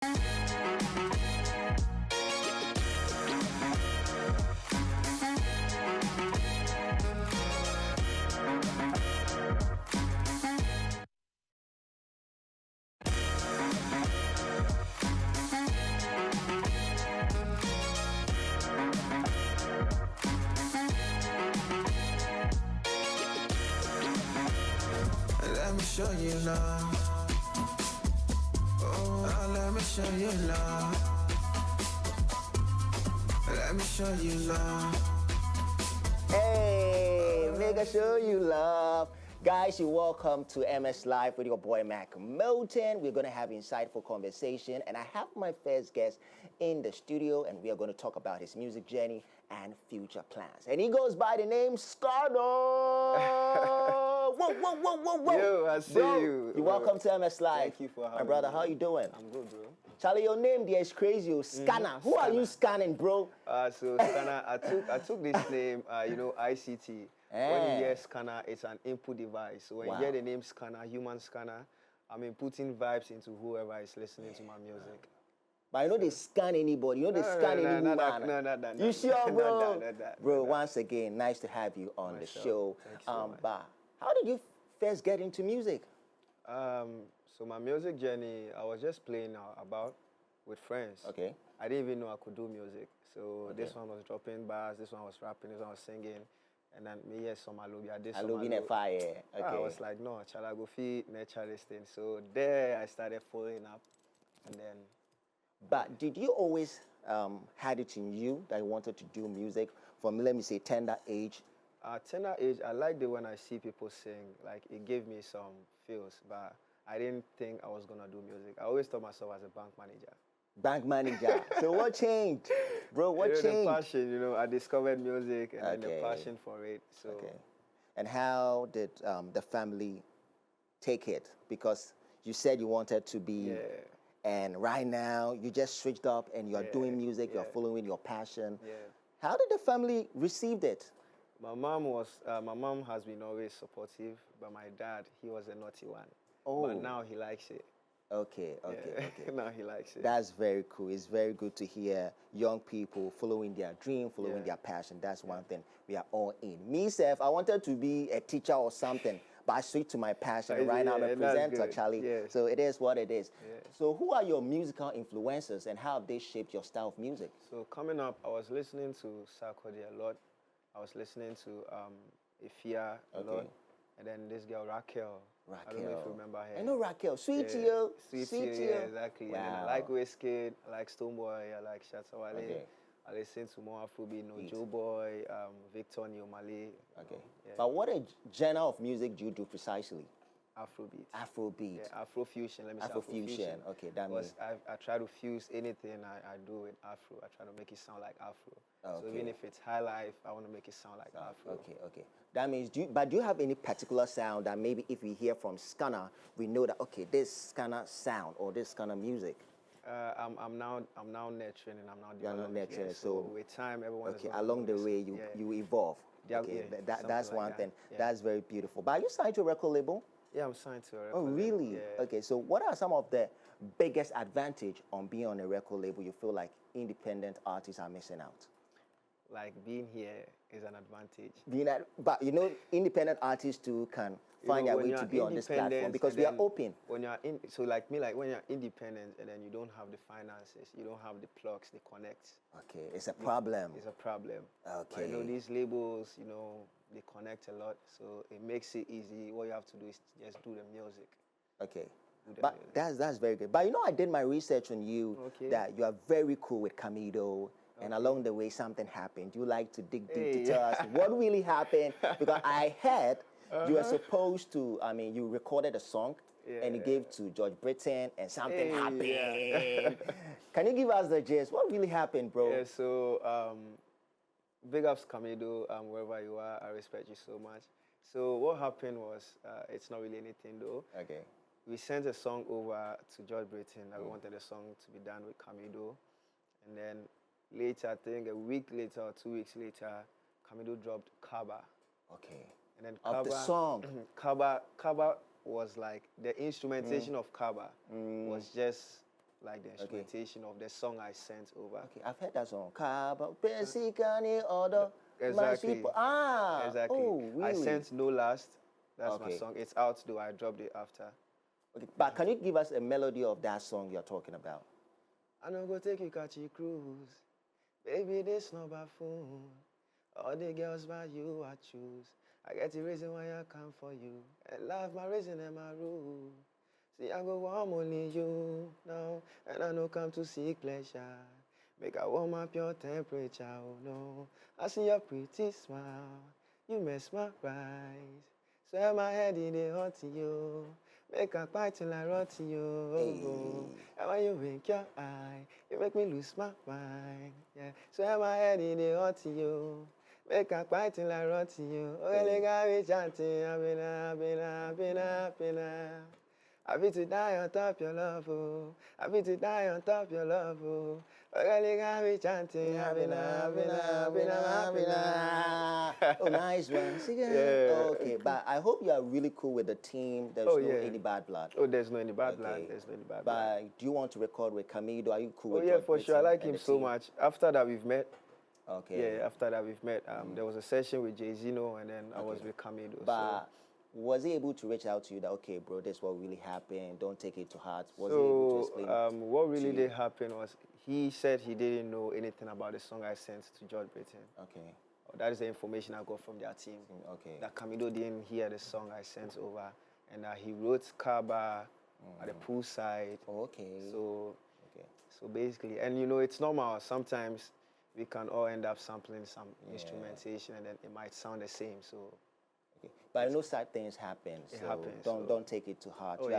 Let me show you love. Oh, let me show you love. Let me show you love. Hey, mega show you love. Guys, you're welcome to MXLIVE with your boy Mark Motin. We're going to have insightful conversation, and I have my first guest in the studio, and we are going to talk about his music journey and future plans. And he goes by the name Skannah. Whoa. Yo, I see Bro, you. You're welcome to MXLIVE. Thank you for having my brother, me. how you doing? I'm good, bro. Charlie, your name there is crazy. Skannah. Who are you scanning, bro? So Skannah, I took this name, ICT. When you hear Skannah, it's an input device. So when you hear the name Skannah, human scanner, I'm inputting vibes into whoever is listening to my music. But you know they scan anybody. You know they scan any woman. No. You sure, bro? Not that. Bro, once again, nice to have you on the show. Thanks so much. But how did you first get into music? So my music journey, I was just playing about with friends. Okay. I didn't even know I could do music. So this one was dropping bars, this one was rapping, this one was singing. And then me, yes, some Alobi, I did some Alobi in fire. Okay. I was like, no, shall I go feed nature this thing? So there I started following up, and then. But did you always had it in you that you wanted to do music from, let me say, tender age? Tender age, I liked it when I see people sing. Like, it gave me some feels, but I didn't think I was going to do music. I always thought myself as a bank manager. Bank manager. So what changed? Bro, what changed? The passion, I discovered music and then the passion for it. So. Okay. And how did the family take it? Because you said you wanted to be, and right now you just switched up and you're doing music, you're following your passion. Yeah. How did the family receive it? My mom has been always supportive, but my dad, he was a naughty one. Oh. But now he likes it. Okay. Now he likes it. That's very cool. It's very good to hear young people following their dream, following their passion. That's one thing we are all in. Myself, I wanted to be a teacher or something, but I switched to my passion. Right now I'm a presenter, Charlie. Yeah. So it is what it is. Yeah. So who are your musical influences and how have they shaped your style of music? So coming up, I was listening to Sarkodie a lot. I was listening to Ifia a lot. And then this girl, Raquel. I don't know if you remember her. I know Raquel. Sweet you. Sweet you, exactly. Wow. And then I like Wizkid, I like Stonebwoy, I like Shatta Wale. I listen to more Afrobeat, Joe Boy, Victor Niomale. Okay. But what genre of music do you do precisely? Afrobeat. Afrobeat. Yeah, Afrofusion. Let me say Afrofusion. Okay, that means. I try to fuse anything I do with Afro. I try to make it sound like Afro. So even if it's high life, I want to make it sound like Afro. Okay. That means, do you have any particular sound that maybe if we hear from Skannah, we know that, okay, this Skannah sound or this Skannah music? I'm now nurturing and I'm now developing. You're not nurturing, yeah, so with time, everyone is along the way, you evolve. Okay, that's one thing. Yeah. That's very beautiful. But are you signed to a record label? Yeah, I'm signed to a record label. Oh, really? Yeah. Okay, so what are some of the biggest advantage on being on a record label you feel like independent artists are missing out? Like being here is an advantage. But independent artists too can find their way to be on this platform because we are open. When you're so like me, like when you're independent and then you don't have the finances, you don't have the plugs, the connects. Okay, it's a problem. It's a problem. Okay. But, these labels, they connect a lot, so it makes it easy. What you have to do is just do the music. Okay. But that's very good. But I did my research on you that you are very cool with Camido. And along the way, something happened. You like to dig deep to tell us what really happened. Because I heard you were supposed to, you recorded a song and you gave to George Britton and something happened. Yeah. Can you give us the gist? What really happened, bro? Yeah, so big ups Camido, wherever you are. I respect you so much. So what happened was, it's not really anything though. Okay. We sent a song over to George Britton. I wanted the song to be done with Camido. And then later, I think a week later or 2 weeks later, Camido dropped Kaba. Okay. And then Kaba, of the song. Kaba was like, the instrumentation of Kaba was just like the instrumentation of the song I sent over. Okay, I've heard that song. Basically, other Exactly. people. Ah, Exactly. Oh, really? I sent No Last. That's my Okay. song. It's out though. I dropped it after. Okay, but can you give us a melody of that song you're talking about? I know go take you catch you cruise. Baby, this no buffoon. All the girls by you I choose. I get the reason why I come for you. And love my reason and my rule. See, I go warm only you now. And I know come to seek pleasure. Make I warm up your temperature, oh no. I see your pretty smile. You mesmerize. Swear my head in the hot to you. Make a bite till I rot to you. Hey. And when you wink your eye, you make me lose my mind. Yeah. Swear my head in the hot to you. Make a bite till I rot to you. Oh, you got me chanting. I've been. Happy to die on top your love, oh. Happy to die on top your love, oh. Oh, you got me chanting. I've been. Oh, nice one. See, Yeah. Okay, but I hope you are really cool with the team. There's no any bad blood. Oh, there's no any bad blood. There's no any bad blood. But do you want to record with Camido? Are you cool Oh, with yeah, George for sure. I Britain like and him the so team? much. After that, we've met. Okay. Yeah, after that, we've met. There was a session with Jay-Zino, and then I was with Camido. But was he able to reach out to you that, okay, bro, this is what really happened, don't take it to heart? Was he able to explain what really did happen was he said he didn't know anything about the song I sent to George Britain. Okay. That is the information I got from their team. Okay. That Camido didn't hear the song I sent over, and that he wrote Kaba at the poolside. Oh, okay. So basically, and you know, it's normal. Sometimes we can all end up sampling some instrumentation, and then it might sound the same. So. Okay. But I know sad things happen, so happens, don't take it to heart. Oh,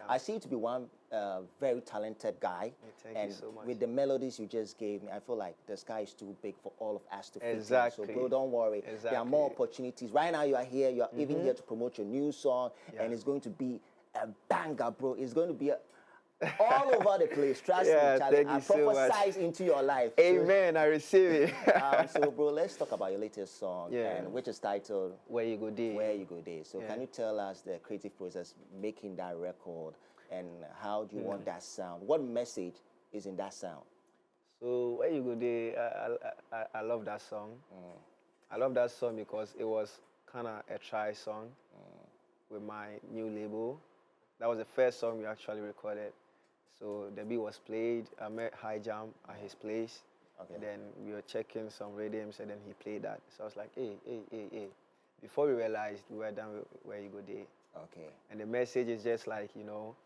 I see you to be one very talented guy. Thank you so much. With the melodies you just gave me, I feel like the sky is too big for all of us to fit in. Exactly. So, bro, don't worry. Exactly. There are more opportunities. Right now, you are here. You are even here to promote your new song, and it's going to be a banger, bro. It's going to be all over the place. Trust me, Charlie. I prophesize into your life. Amen. I receive it. So, bro, let's talk about your latest song, and which is titled Where You Go Day. Where You Go Day. So, can you tell us the creative process making that record, and how do you want that sound? What message is in that sound? So, Where You Go Day, I love that song. I love that song because it was kind of a try song with my new label. That was the first song we actually recorded. So the beat was played. I met High Jam at his place. And then we were checking some rhythms, and then he played that. So I was like, hey. Before we realized, we were done with Where You Go Day. Okay. And the message is just like, you know,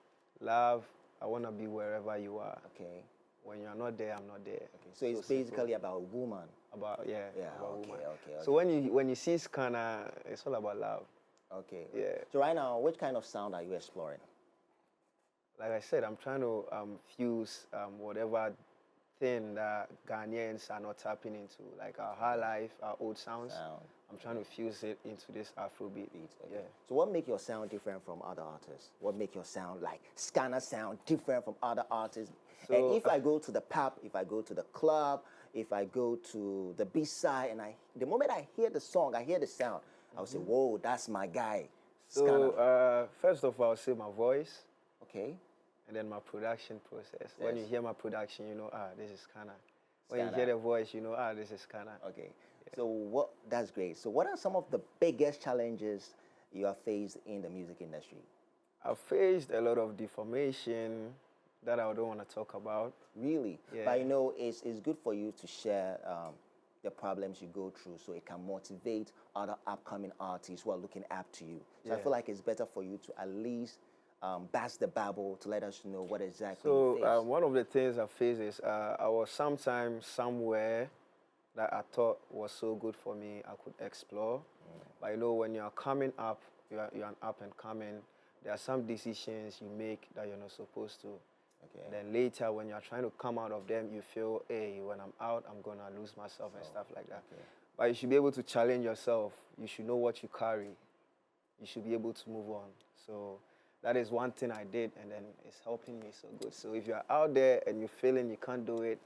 love, I want to be wherever you are. Okay. When you're not there, I'm not there. Okay. So it's basically about a woman. About woman. Okay. So when you see Skannah, it's all about love. Okay. Yeah. So right now, which kind of sound are you exploring? Like I said, I'm trying to fuse whatever thing that Ghanaians are not tapping into, like our high life, our old sounds. I'm trying to fuse it into this Afrobeat. Okay. Yeah. So what make your sound different from other artists? What make your sound like Skannah sound different from other artists? So, and if I go to the pub, if I go to the club, if I go to the B-side, and the moment I hear the song, I hear the sound, I would say, whoa, that's my guy. So first of all, I'll say my voice. Okay. And then my production process. Yes. When you hear my production, you know, this is Skannah. When Skannah. you hear the voice, you know, this is Skannah. Okay. Yeah. So that's great. So what are some of the biggest challenges you have faced in the music industry? I've faced a lot of deformation that I don't want to talk about. Really? Yeah. But you know, it's good for you to share the problems you go through, so it can motivate other upcoming artists who are looking up to you. So I feel like it's better for you to at least burst the bubble to let us know what exactly you face. So one of the things I faced is I was sometimes somewhere that I thought was so good for me I could explore. But you know, when you're coming up, you're an up and coming, there are some decisions you make that you're not supposed to. Okay. And then later, when you're trying to come out of them, you feel, hey, when I'm out, I'm going to lose myself and stuff like that. Okay. But you should be able to challenge yourself. You should know what you carry. You should be able to move on. So that is one thing I did, and then it's helping me so good. So if you're out there and you're feeling you can't do it,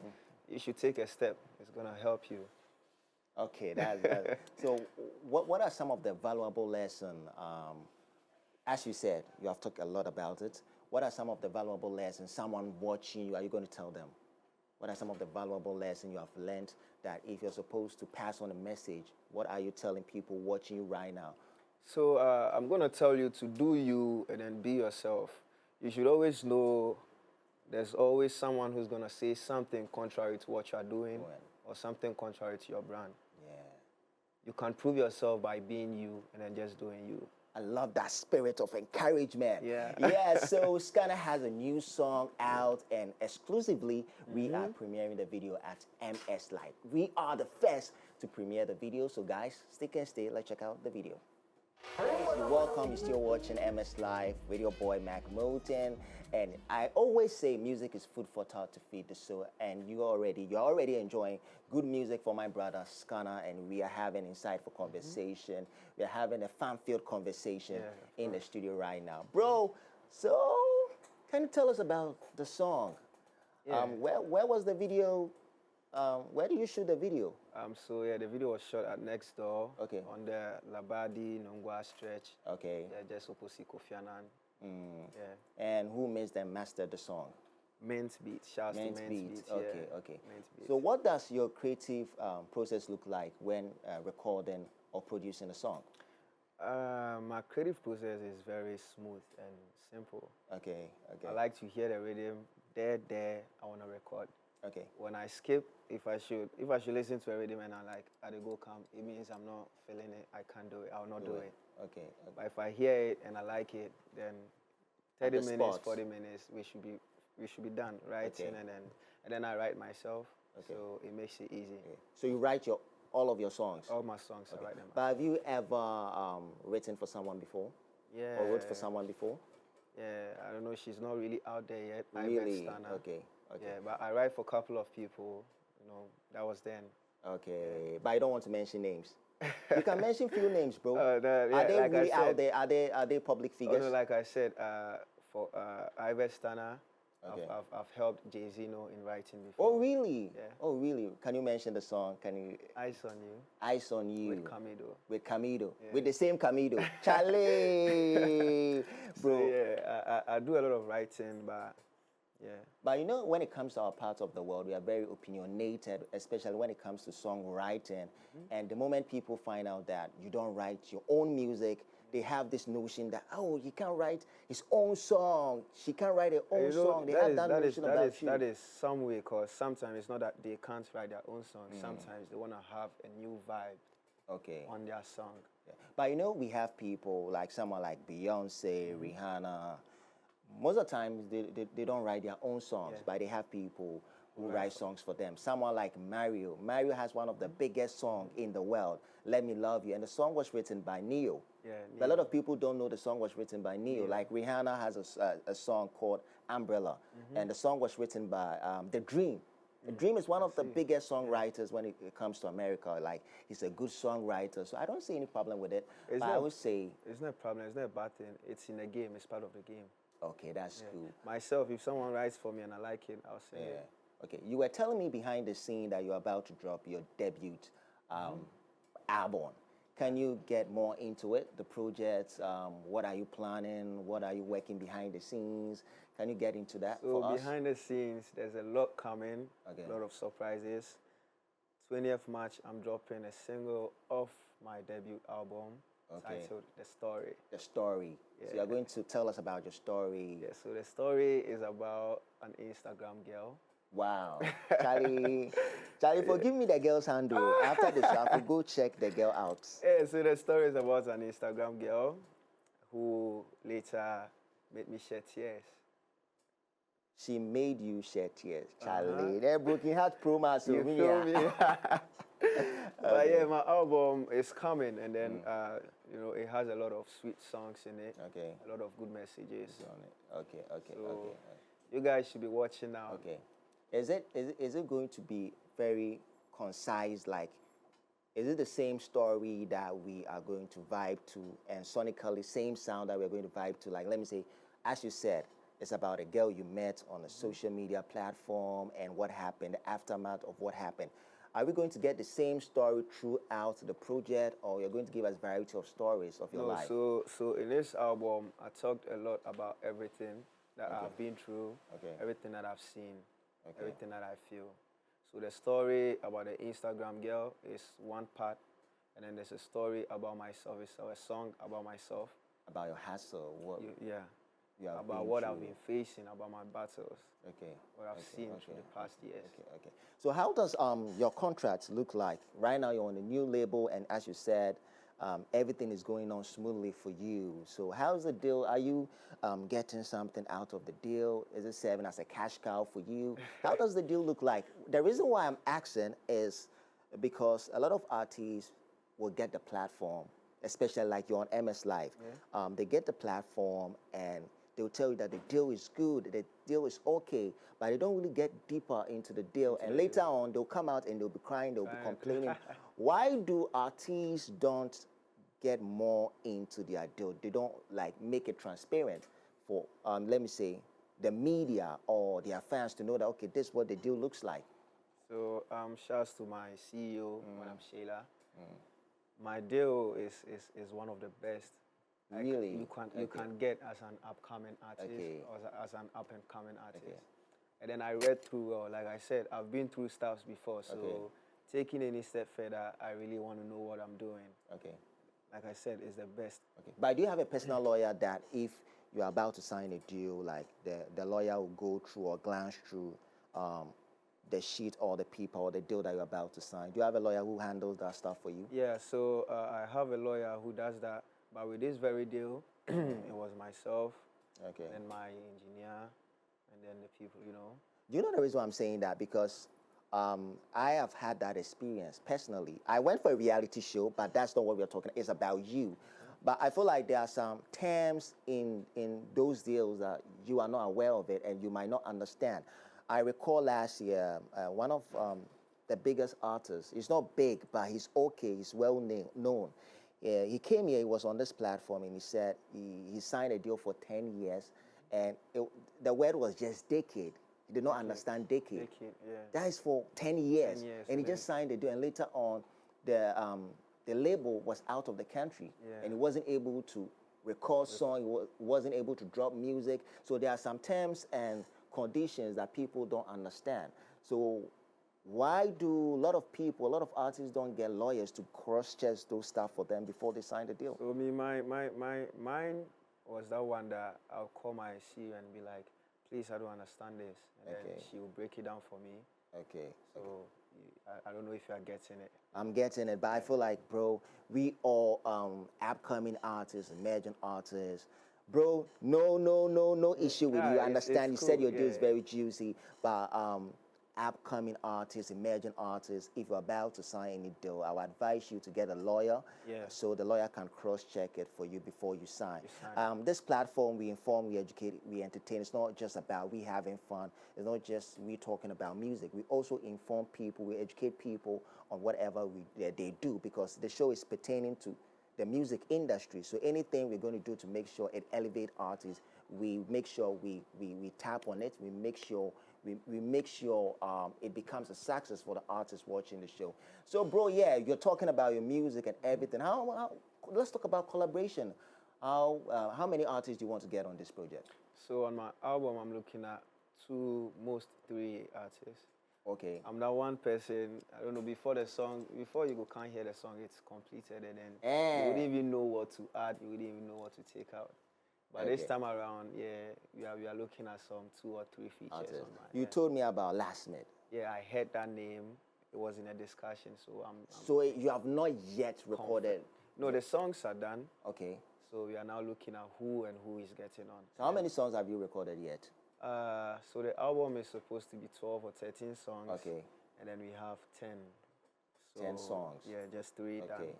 you should take a step. It's going to help you. Okay, that's so what are some of the valuable lessons? As you said, you have talked a lot about it. what are some of the valuable lessons someone watching you, are you going to tell them? What are some of the valuable lessons you have learned that if you're supposed to pass on a message, what are you telling people watching you right now? So I'm going to tell you to do you and then be yourself. You should always know there's always someone who's going to say something contrary to what you're doing or something contrary to your brand. Yeah. You can prove yourself by being you and then just doing you. I love that spirit of encouragement. Yeah. Yeah, so Skannah has a new song out, and exclusively, we are premiering the video at MXLIVE. We are the first to premiere the video, so guys, stick and stay. Let's check out the video. You're welcome. You're still watching MXLIVE with your boy Mark Motin, and I always say music is food for thought to feed the soul, and you're already enjoying good music for my brother Skannah, and we are having insightful conversation. We are having a fun-filled conversation in the studio right now, bro. So, can you tell us about the song? Yeah. Where was the video? Where did you shoot the video? So yeah, the video was shot at Next Door. Okay. On the Labadi Nongwa stretch. Okay. Yeah, just opposite Kofi Annan. Yeah. And who mixed and mastered the song? Mint Beat. Shouts to Mint Beat. Okay, yeah. okay. Mint Beat. So what does your creative process look like when recording or producing a song? My creative process is very smooth and simple. Okay, okay. I like to hear the rhythm. There, I want to record. Okay. When I skip, if I should listen to a rhythm and I like, I go come, it means I'm not feeling it. I can't do it. I'll not do it. Okay. But if I hear it and I like it, then 30 minutes, 40 minutes, we should be done writing, and then I write myself. Okay. So it makes it easy. Okay. So you write all of your songs? All my songs, I write them. But have you ever written for someone before? Yeah. Or wrote for someone before? Yeah, I don't know. She's not really out there yet. Really? Okay. Okay. Yeah, but I write for a couple of people. You know, that was then. Okay, yeah. But I don't want to mention names. You can mention few names, bro. Are they like really out there? Are they public figures? Also, like I said, for Stannah, okay. I've helped Jay-Z in writing before. Oh really? Yeah. Oh really? Can you mention the song? Can you? Eyes on You. Eyes on You. With Camido. With Camido. Yeah. With the same Camido. Charlie, bro. So, yeah, I do a lot of writing, but. Yeah. But you know, when it comes to our part of the world, we are very opinionated, especially when it comes to songwriting. And the moment people find out that you don't write your own music, they have this notion that, oh, he can't write his own song. She can't write her own song. They have that notion about you. That is some way, because sometimes it's not that they can't write their own song. Sometimes they want to have a new vibe on their song. Yeah. But you know, we have people like someone like Beyonce, Rihanna. Most of the time, they don't write their own songs, but they have people who write songs for them. Someone like Mario. Mario has one of the biggest songs in the world, Let Me Love You. And the song was written by Neo. Yeah, but a lot of people don't know the song was written by Neo. Like Rihanna has a song called Umbrella. And the song was written by The Dream. The Dream is one of the biggest songwriters when it comes to America. Like, he's a good songwriter. So I don't see any problem with it. I would say... It's not a problem. It's not a bad thing. It's in the game. It's part of the game. Okay, that's cool. Myself, if someone writes for me and I like it, I'll say it. Okay, you were telling me behind the scene that you're about to drop your debut album. Can you get more into it, the projects? What are you planning? What are you working behind the scenes? Can you get into that for us? Behind the scenes, there's a lot coming, a lot of surprises. 20th March, I'm dropping a single off my debut album. Titled The Story. The Story. Yeah. So you're going to tell us about your story. Yeah, so the story is about an Instagram girl. Wow. Charlie, forgive me the girl's handle. After the show, I will go check the girl out. Yeah, so the story is about an Instagram girl who later made me shed tears. She made you shed tears, Charlie. That broken heart promo. You feel me? But yeah, my album is coming, and then you know, it has a lot of sweet songs in it. Okay. A lot of good messages on it. Okay. So you guys should be watching now. Okay. Is it going to be very concise? Like, is it the same story that we are going to vibe to, and sonically same sound that we're going to vibe to? Like, let me say, as you said, it's about a girl you met on a social media platform and what happened, the aftermath of what happened. Are we going to get the same story throughout the project, or you're going to give us a variety of stories of your life? So in this album, I talked a lot about everything. that I've been through, Okay. everything that I've seen, Okay. everything that I feel. So the story about the Instagram girl is one part, and then there's a story about myself. It's a song about myself. About your hassle, what you have about been what through. I've been facing, about my battles, Okay. what I've seen through the past years. Okay. So how does your contract look like? Right now you're on a new label, and as you said, everything is going on smoothly for you. So how's the deal? Are you getting something out of the deal? Is it serving as a cash cow for you? How does the deal look like? The reason why I'm asking is because a lot of artists will get the platform, especially like you're on MXLIVE. They get the platform and they'll tell you that the deal is good, the deal is okay, but they don't really get deeper into the deal. And later on, they'll come out and they'll be crying, they'll be complaining. Why do artists don't get more into their deal? They don't like make it transparent for, let me say, the media or their fans to know that, okay, this is what the deal looks like. So shouts to my CEO, Madam Sheila. My deal is one of the best. Like, Really? You can get as an upcoming artist or as an up and coming artist. Okay. And then I read through, like I said, I've been through stuff before. So taking any step further, I really want to know what I'm doing. Okay. Like I said, it's the best. Okay. But do you have a personal lawyer that if you're about to sign a deal, like the lawyer will go through or glance through the sheet or the paper or the deal that you're about to sign? Do you have a lawyer who handles that stuff for you? Yeah, so I have a lawyer who does that. But with this very deal, it was myself, and my engineer, and then the people, you know. Do you know the reason why I'm saying that? Because I have had that experience personally. I went for a reality show, but that's not what we're talking about. It's about you. But I feel like there are some terms in those deals that you are not aware of it and you might not understand. I recall last year, one of the biggest artists, he's not big, but he's okay, he's well known. He came here, he was on this platform, and he said he signed a deal for 10 years, and the word was just decade. He did not understand decade. That is for 10 years. 10 years and he just signed a deal, and later on, the label was out of the country, and he wasn't able to record song, he wasn't able to drop music. So there are some terms and conditions that people don't understand. So why do a lot of people, a lot of artists don't get lawyers to cross-check those stuff for them before they sign the deal? So mine was that one that I'll call my CEO and be like, please, I don't understand this. And then she will break it down for me. So I don't know if you are getting it. I'm getting it, but I feel like, bro, we all upcoming artists, emerging artists. Bro, no issue with you. I understand you said your deal is very juicy, but upcoming artists, emerging artists, if you're about to sign any deal, I would advise you to get a lawyer so the lawyer can cross-check it for you before you sign. This platform, we inform, we educate, we entertain. It's not just about we having fun. It's not just we talking about music. We also inform people, we educate people on whatever they do, because the show is pertaining to the music industry. So anything we're going to do to make sure it elevates artists, we make sure we tap on it. We make sure it becomes a success for the artists watching the show. So, bro, you're talking about your music and everything. Let's talk about collaboration. How many artists do you want to get on this project? So on my album, I'm looking at 3 artists. Okay. I'm that one person, I don't know, before you can't hear the song, it's completed, and then you wouldn't even know what to add, you wouldn't even know what to take out. But this time around, we are looking at some 2 or 3 features on mine. You told me about Last Minute. Yeah, I heard that name. It was in a discussion, so So you have not yet recorded? No, the songs are done. Okay. So we are now looking at who is getting on. So how many songs have you recorded yet? So the album is supposed to be 12 or 13 songs. Okay. And then we have 10. So 10 songs. Yeah, just 3 done. Okay.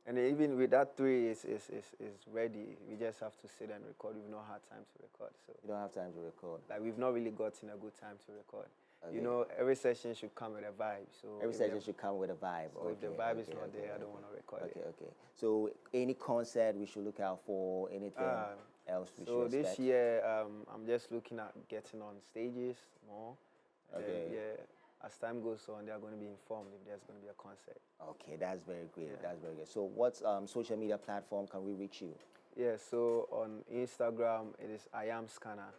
And even with that 3 is ready. We just have to sit and record. We've not had time to record. So you don't have time to record. Like we've not really gotten a good time to record. Okay. You know, every session should come with a vibe. So every session should come with a vibe. So if the vibe is not there, I don't want to record it. Okay. So any concert we should look out for? Anything else we should expect? So this year, I'm just looking at getting on stages more. Okay. As time goes on, they are going to be informed if there's going to be a concert. Okay, that's very great. That's very good. So what social media platform can we reach you? Yeah, so on Instagram it is I am Skannah.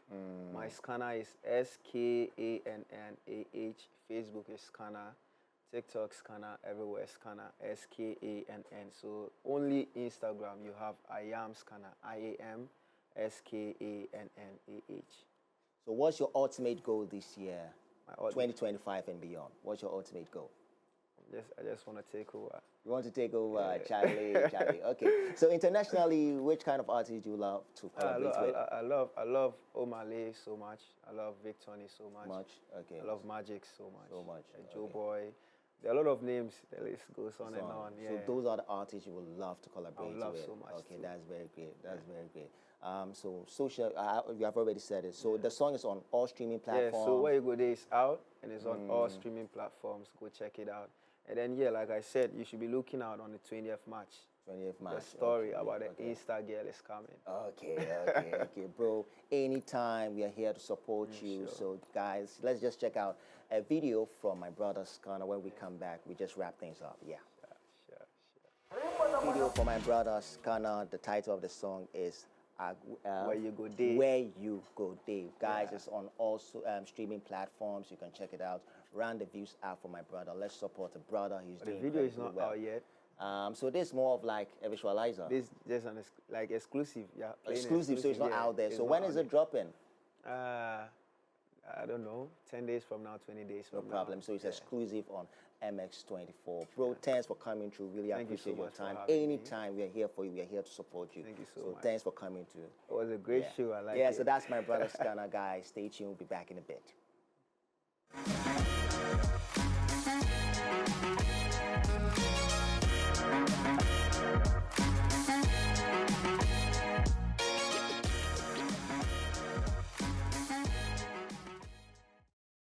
My Skannah is SKANNAH. Facebook is Skannah. TikTok Skannah, everywhere Skannah, SKANN. So only Instagram you have I am Skannah, IAMSKANNAH. So what's your ultimate goal this year, My ultimate- 2025 and beyond? What's your ultimate goal? I just want to take over. You want to take over, Charlie? Okay. So internationally, which kind of artists do you love to collaborate with? I love Omale so much. I love Victony so much. Okay. I love Magic so much. Joe Okay. Boy. There are a lot of names. The list goes on and on. Yeah. So those are the artists you would love to collaborate with. I would love so much. Okay, too. that's very great. That's very great. So social, you have already said it. So the song is on all streaming platforms. Yeah. So Where You Go There is out and it's on all streaming platforms. Go check it out. And then like I said, you should be looking out on the 20th March. 20th March. The story about the Insta girl is coming. Okay, bro. Anytime, we are here to support you. Sure. So, guys, let's just check out a video from my brother Skannah. When we come back, we just wrap things up. Yeah. Sure. Video for my brother Skannah. The title of the song is Where You Go There. Where You Go There. Guys, it's on all streaming platforms. You can check it out. Run the views out for my brother. Let's support the brother. He's doing The video is not well. out yet. So this is more of like a visualizer. This just like exclusive. Yeah. Exclusive, so it's not out there. So when is it dropping? I don't know. 10 days from now, 20 days from now. No problem. So it's exclusive on MX24. Bro, thanks for coming through. Really appreciate your time. Anytime, we are here for you. We are here to support you. Thank you so much. Thanks for coming through. It was a great show. I like it. Yeah, so that's my brother Skannah, guys. Stay tuned. We'll be back in a bit.